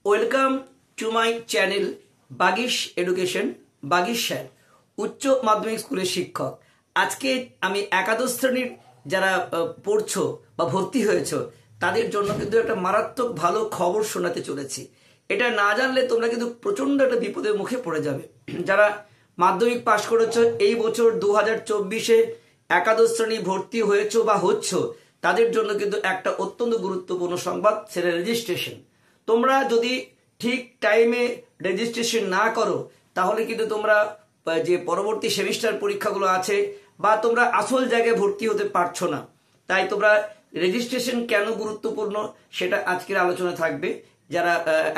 Welcome to my channel Bagish education. Bagish sir উচ্চ মাধ্যমিক স্কুলের শিক্ষক। আজকে আমি একাদশ শ্রেণীর যারা পড়ছো বা ভর্তি হয়েছো তাদের জন্য কিন্তু একটা মারাত্মক ভালো খবর শোনাতে চলেছি। এটা না জানলে তোমরা কিন্তু প্রচন্ড একটা বিপদের মুখে পড়ে যাবে। যারা মাধ্যমিক পাশ করেছো এই বছর 2024-এ একাদশ শ্রেণী ভর্তি হয়েছো বা হচ্ছ, তাদের জন্য কিন্তু একটা অত্যন্ত গুরুত্বপূর্ণ সংবাদ, সেটা রেজিস্ট্রেশন। তোমরা যদি ঠিক টাইমে রেজিস্ট্রেশন না করো তাহলে কিন্তু তোমরা যে পরবর্তী সেমিস্টার পরীক্ষাগুলো আছে বা তোমরা আসল জায়গায় ভর্তি হতে পারছো না। তাই তোমরা রেজিস্ট্রেশন কেন গুরুত্বপূর্ণ সেটা আজকের আলোচনা থাকবে। যারা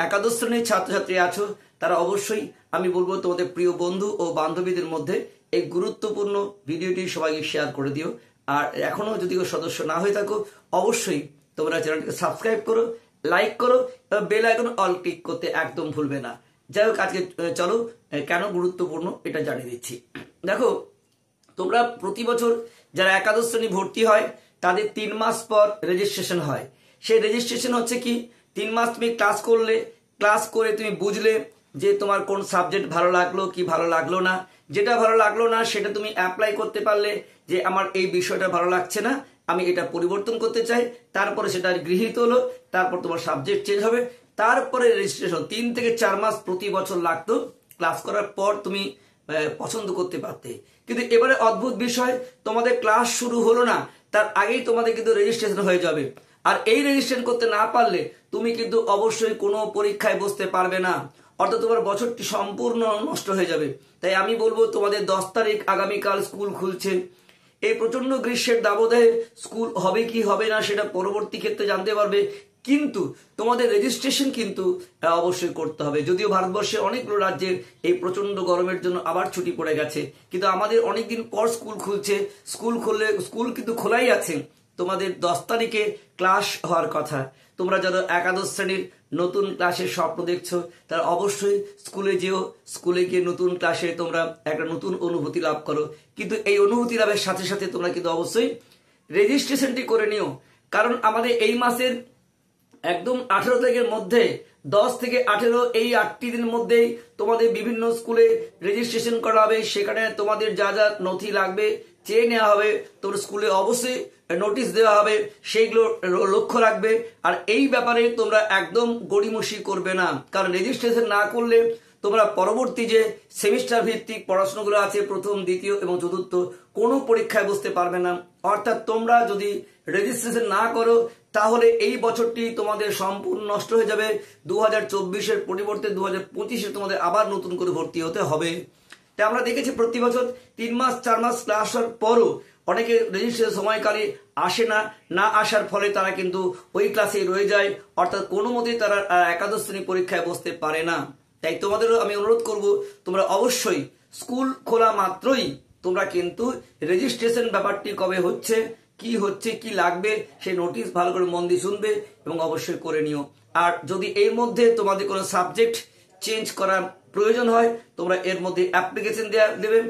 একাদশ শ্রেণীর ছাত্রছাত্রী আছো তারা অবশ্যই আমি বলবো তোমাদের প্রিয় বন্ধু ও বান্ধবীদের মধ্যে এই গুরুত্বপূর্ণ ভিডিওটি সবাইকে শেয়ার করে দিও। আর এখনো যদি সদস্য না হয়ে থাকো অবশ্যই তোমরা চ্যানেলটিকে সাবস্ক্রাইব করো, লাইক করো, বেল আইকন অল ক্লিক করতে একদম ভুলবে না। যাই হোক, আজকে চলো কেন গুরুত্বপূর্ণ এটা জানিয়ে দিচ্ছি। দেখো, তোমরা প্রতি বছর যারা একাদশ শ্রেণী ভর্তি হয় তাদের 3 মাস পর রেজিস্ট্রেশন হয়। সেই রেজিস্ট্রেশন হচ্ছে কি, 3 মাস তুমি ক্লাস করলে, ক্লাস করে তুমি বুঝলে যে তোমার কোন সাবজেক্ট ভালো লাগলো কি ভালো লাগলো না। যেটা ভালো লাগলো না সেটা তুমি অ্যাপ্লাই করতে পারলে যে আমার এই বিষয়টা ভালো লাগছে না, আমি এটা পরিবর্তন করতে চাই, তারপরে সেটা গৃহীত হলো, তারপর তোমার সাবজেক্ট চেঞ্জ হবে, তারপরে রেজিস্ট্রেশন। 3 থেকে 4 মাস প্রতি বছর লাগতো। ক্লাস করার পর তুমি পছন্দ করতে পারতে। কিন্তু এবারে অদ্ভুত বিষয়, তোমাদের ক্লাস শুরু হলো না তার আগেই তোমাদের কিন্তু রেজিস্ট্রেশন হয়ে যাবে। আর এই রেজিস্ট্রেশন করতে না পারলে তুমি কিন্তু অবশ্যই কোনো পরীক্ষায় বসতে পারবে না, অর্থাৎ তোমার বছরটি সম্পূর্ণ নষ্ট হয়ে যাবে। তাই আমি বলবো তোমাদের 10 তারিখ আগামীকাল স্কুল খুলছে। এই প্রচন্ড গ্রীষ্মের দাবদাহে স্কুল হবে কি হবে না সেটা পরবর্তী ক্ষেত্রে জানতে পারবে, কিন্তু তোমাদের রেজিস্ট্রেশন কিন্তু অবশ্যই করতে হবে। যদিও ভারতবর্ষের অনেকগুলো রাজ্যের এই প্রচন্ড গরমের জন্য আবার ছুটি পড়ে গেছে, কিন্তু আমাদের অনেকদিন পর স্কুল খুলছে। স্কুল খুললে, স্কুল কিন্তু খোলাই আছে, তোমাদের 10 তারিখে ক্লাস হওয়ার কথা। তোমরা যারা একাদশ শ্রেণীর নতুন ক্লাসের স্বপ্ন দেখছো তারা অবশ্যই স্কুলে যেও। স্কুলে গিয়ে নতুন ক্লাসে তোমরা একটা নতুন অনুভূতি লাভ করো, কিন্তু এই অনুভূতি লাভের সাথে সাথে তোমরা কিন্তু অবশ্যই রেজিস্ট্রেশনটি করে নিও। কারণ আমাদের এই মাসের একদম 18 তারিখের মধ্যে, 10 থেকে 18 এই 8টি দিনের মধ্যেই তোমাদের বিভিন্ন স্কুলে রেজিস্ট্রেশন করা হবে। সেখানে তোমাদের যা যা নথি লাগবে চেয়ে নেওয়া হবে, তোর স্কুলে অবশ্যই নোটিশ দেওয়া হবে, সেইগুলো লক্ষ্য রাখবে। আর এই ব্যাপারে তোমরা একদম গড়িমসি করবে না, কারণ রেজিস্ট্রেশন না করলে তোমরা পরবর্তী যে সেমিস্টার ভিত্তিক পড়াশোনাগুলো আছে, প্রথম, দ্বিতীয় এবং চতুর্থ, কোনো পরীক্ষায় বসতে পারবে না। অর্থাৎ তোমরা যদি রেজিস্ট্রেশন না করো তাহলে এই বছরটি তোমাদের সম্পূর্ণ নষ্ট হয়ে যাবে। 2024-এর পরিবর্তে 2025-এ তোমাদের আবার নতুন করে ভর্তি হতে হবে। তাই আমরা দেখেছি প্রতি বছর 3 মাস 4 মাস ক্লাস হওয়ার পরও অনেকে রেজিস্ট্রেশন সময়কালে আসে না, না আসার ফলে তারা কিন্তু ওই ক্লাসে রয়ে যায়, অর্থাৎ কোনো মতেই তারা একাদশ শ্রেণী পরীক্ষায় বসতে পারে না। তাই তোমাদেরও আমি অনুরোধ করব, তোমরা অবশ্যই স্কুল খোলা মাত্রই তোমরা কিন্তু রেজিস্ট্রেশন ব্যাপারটি কবে হচ্ছে, কি লাগবে সেই নোটিশ ভালো করে মন দিয়ে শুনবে এবং অবশ্যই করে নিও। আর যদি এর মধ্যে তোমাদের কোনো সাবজেক্ট চেঞ্জ করার প্রয়োজন হয় তোমরা এর মধ্যে অ্যাপ্লিকেশন দেবে,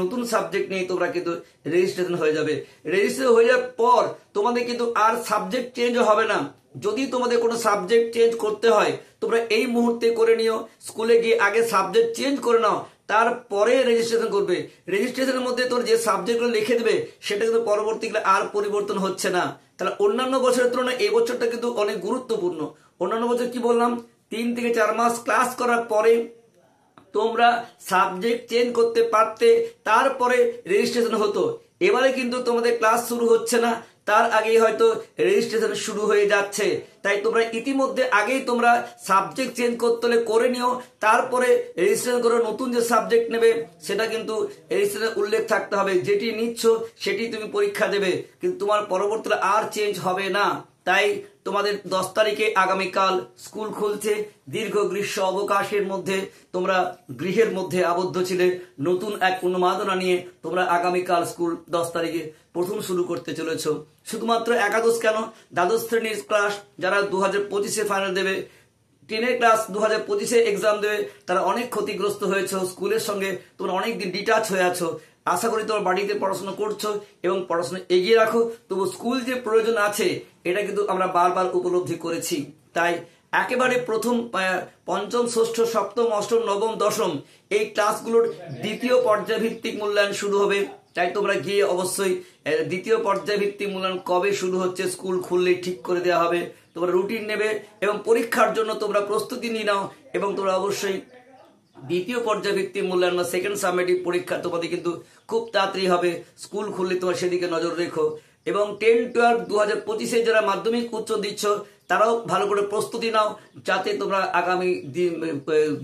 নতুন সাবজেক্ট নিয়ে তোমরা কিন্তু রেজিস্ট্রেশন হয়ে যাবে। রেজিস্ট্রেশন হয়ে যাওয়ার পর তোমাদের কিন্তু আর সাবজেক্ট চেঞ্জ হবে না। যদি তোমাদের কোনো সাবজেক্ট চেঞ্জ করতে হয় তোমরা এই মুহূর্তে করে নিও। স্কুলে গিয়ে আগে সাবজেক্ট চেঞ্জ করে নাও, তারপরে রেজিস্ট্রেশন করবে। রেজিস্ট্রেশনের মধ্যে তোর যে সাবজেক্টগুলো লিখে দেবে সেটা কিন্তু পরবর্তীকালে আর পরিবর্তন হচ্ছে না। তাহলে অন্যান্য বছরের তুলনায় এই বছরটা কিন্তু অনেক গুরুত্বপূর্ণ। অন্যান্য বছর কি বললাম, 3 থেকে 4 মাস ক্লাস করার পরে তোমরা সাবজেক্ট চেঞ্জ করতে পারতে, তারপরে রেজিস্ট্রেশন হতো। এবারে কিন্তু তোমাদের ক্লাস শুরু হচ্ছে না, তার আগেই হয়তো রেজিস্ট্রেশন শুরু হয়ে যাচ্ছে। তাই তোমরা ইতিমধ্যে আগেই তোমরা সাবজেক্ট চেঞ্জ করতে হলে করে নিও, তারপরে রেজিস্ট্রেশন করে নতুন যে সাবজেক্ট নেবে সেটা কিন্তু রেজিস্ট্রেশনে উল্লেখ থাকতে হবে। যেটি নিচ্ছ সেটি তুমি পরীক্ষা দেবে, কিন্তু তোমার পরবর্তীতে আর চেঞ্জ হবে না। তাই তোমাদের 10 তারিখে আগামীকাল স্কুল খুলছে। দীর্ঘ গ্রীষ্ম অবকাশের মধ্যে তোমরা গৃহের মধ্যে আবদ্ধ ছিলে, নতুন এক উন্মাদনা নিয়ে তোমরা আগামীকাল স্কুল 10 তারিখে প্রথম শুরু করতে চলেছ। শুধুমাত্র একাদশ কেন, দ্বাদশ শ্রেণীর ক্লাস যারা 2025-এ ফাইনাল দেবে, 10-এর ক্লাস 2025-এ এক্সাম দেবে, তারা অনেক ক্ষতিগ্রস্ত হয়েছ। স্কুলের সঙ্গে তোমরা অনেকদিন ডিটাচ হয়ে আছো। আশা করি তোমার বাড়িতে পড়াশোনা করছো এবং পড়াশোনা এগিয়ে রাখো। তবু স্কুল যে প্রয়োজন আছে এটা কিন্তু আমরা বারবার উপলব্ধি করেছি। তাই একেবারে প্রথম পঞ্চম, ষষ্ঠ, সপ্তম, অষ্টম, নবম, দশম এই ক্লাসগুলোর দ্বিতীয় পর্যায়ভিত্তিক মূল্যায়ন শুরু হবে। তাই তোমরা গিয়ে অবশ্যই দ্বিতীয় পর্যায়ভিত্তিক মূল্যায়ন কবে শুরু হচ্ছে স্কুল খুললেই ঠিক করে দেওয়া হবে। তোমরা রুটিন নেবে এবং পরীক্ষার জন্য তোমরা প্রস্তুতি নিয়ে নাও এবং তোমরা অবশ্যই দ্বিতীয় পর্যায়ভিত্তিক মূল্যায়ন বা সেকেন্ড সামেটিভ পরীক্ষা তোমাদের কিন্তু খুব তাড়াতাড়ি হবে। স্কুল খুললে তোমার সেদিকে নজর রেখো এবং 10-12 2025 যারা মাধ্যমিক উচ্চ দিচ্ছ তারাও ভালো করে প্রস্তুতি নাও, যাতে তোমরা আগামী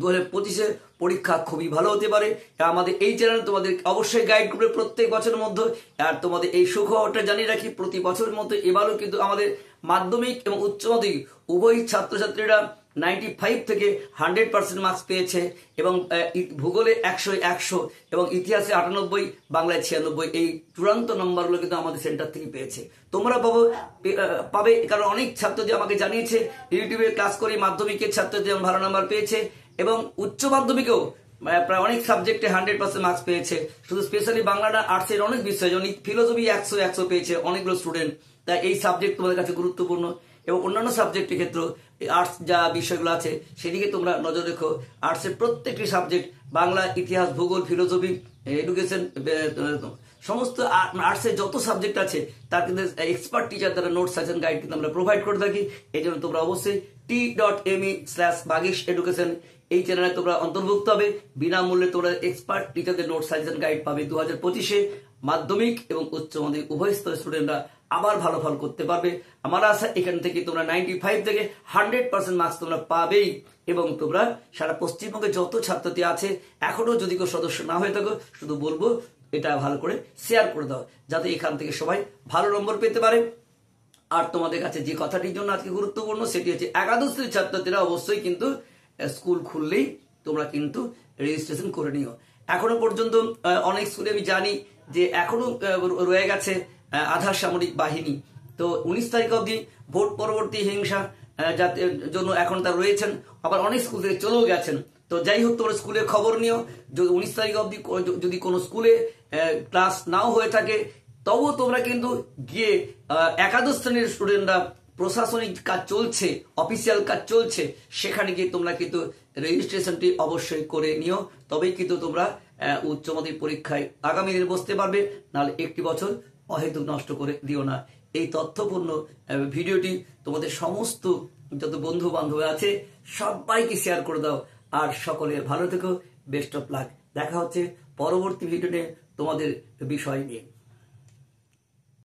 2025 পরীক্ষা খুবই ভালো হতে পারে। আমাদের এই চ্যানেল তোমাদের অবশ্যই গাইড করবে প্রত্যেক বছরের মধ্যে। আর তোমাদের এই সুখবরটা জানিয়ে রাখি, প্রতি বছরের মধ্যে এবারও কিন্তু আমাদের মাধ্যমিক এবং উচ্চ মাধ্যমিক উভয় ছাত্রছাত্রীরা 95 থেকে 100% মার্কস পেয়েছে এবং ভূগোলে 100 এবং ইতিহাসে 98, বাংলায় 96 এই চূড়ান্ত নম্বরগুলো কিন্তু আমাদের সেন্টার থেকে পেয়েছে। তোমরা পাবে কারণ অনেক ছাত্রদের আমাকে জানিয়েছে ইউটিউবে ক্লাস করে মাধ্যমিকের ছাত্রদের ভালো নাম্বার পেয়েছে এবং উচ্চ মাধ্যমিকেও প্রায় অনেক সাবজেক্টে 100% মার্কস পেয়েছে। শুধু স্পেশালি বাংলা না, আর্টসের অনেক বিষয়, যেমন ফিলোসফি 100 পেয়েছে অনেকগুলো স্টুডেন্ট। তাই এই সাবজেক্ট তোমাদের কাছে গুরুত্বপূর্ণ এবং অন্যান্য সাবজেক্টের ক্ষেত্রে আর্টস যা বিষয়গুলো আছে সেদিকে তোমরা নজর রেখো। আর্টসের প্রত্যেকটি সাবজেক্ট বাংলা, ইতিহাস, ভূগোল, ফিলোসফি, এডুকেশন, সমস্ত আর্টসের যত সাবজেক্ট আছে তার কিন্তু এক্সপার্ট টিচার দ্বারা নোট সাজেশন গাইড কিন্তু আমরা প্রোভাইড করে থাকি। এই জন্য তোমরা অবশ্যই t.me/Baghish Education এই চ্যানেলে তোমরা অন্তর্ভুক্ত হবে। বিনামূল্যে তোমরা এক্সপার্ট টিচারদের নোট সাজেশন গাইড পাবে। 2025 মাধ্যমিক এবং উচ্চ মাধ্যমিক উভয় স্তরের স্টুডেন্টরা আবার ভালো ফল করতে পারবে। আমার আশা এখান থেকে তোমরা 95 থেকে 100% মার্কস তোমরা পাবেই এবং তোমরা সারা পশ্চিমবঙ্গে যত ছাত্রছাত্রী আছে এখনো যদি কেউ সদস্য না হয়ে থাকো, শুধু বলবো এটা ভালো করে শেয়ার করে দাও, যাতে এখান থেকে সবাই ভালো নম্বর পেতে পারে। আর তোমাদের কাছে যে কথাটির জন্য আজকে গুরুত্বপূর্ণ সেটি হচ্ছে একাদশ শ্রেণীর ছাত্রছাত্রীরা অবশ্যই কিন্তু স্কুল খুললেই তোমরা কিন্তু রেজিস্ট্রেশন করে নিও। এখনো পর্যন্ত অনেক স্কুলে আমি জানি যে এখনো রয়ে গেছে আধা সামরিক বাহিনী। তো 19 তারিখ অবধি ভোট পরবর্তী হিংসা যাদের জন্য এখন তারা রয়েছেন, আবার অনেক স্কুল থেকে চলেও গেছেন। তো যাই হোক, তোমরা স্কুলে খবর নিও। 19 তারিখ অবধি যদি কোনো স্কুলে ক্লাস নাও হয়ে থাকে তবুও তোমরা কিন্তু গিয়ে একাদশ শ্রেণীর স্টুডেন্টরা প্রশাসনিক কাজ চলছে, অফিসিয়াল কাজ চলছে, সেখানে গিয়ে তোমরা কিন্তু রেজিস্ট্রেশনটি অবশ্যই করে নিও। তবেই কিন্তু তোমরা উচ্চ মাধ্যমিক পরীক্ষায় আগামী দিনে বসতে পারবে, নাহলে একটি বছর অহেতুক নষ্ট করে দিও না। এই তথ্যপূর্ণ ভিডিওটি তোমাদের সমস্ত যত বন্ধু বান্ধব আছে সবাইকে শেয়ার করে দাও। আর সকলে ভালো থেকো, বেস্ট অফ লাক। দেখা হচ্ছে পরবর্তী ভিডিওতে তোমাদের বিষয় নিয়ে।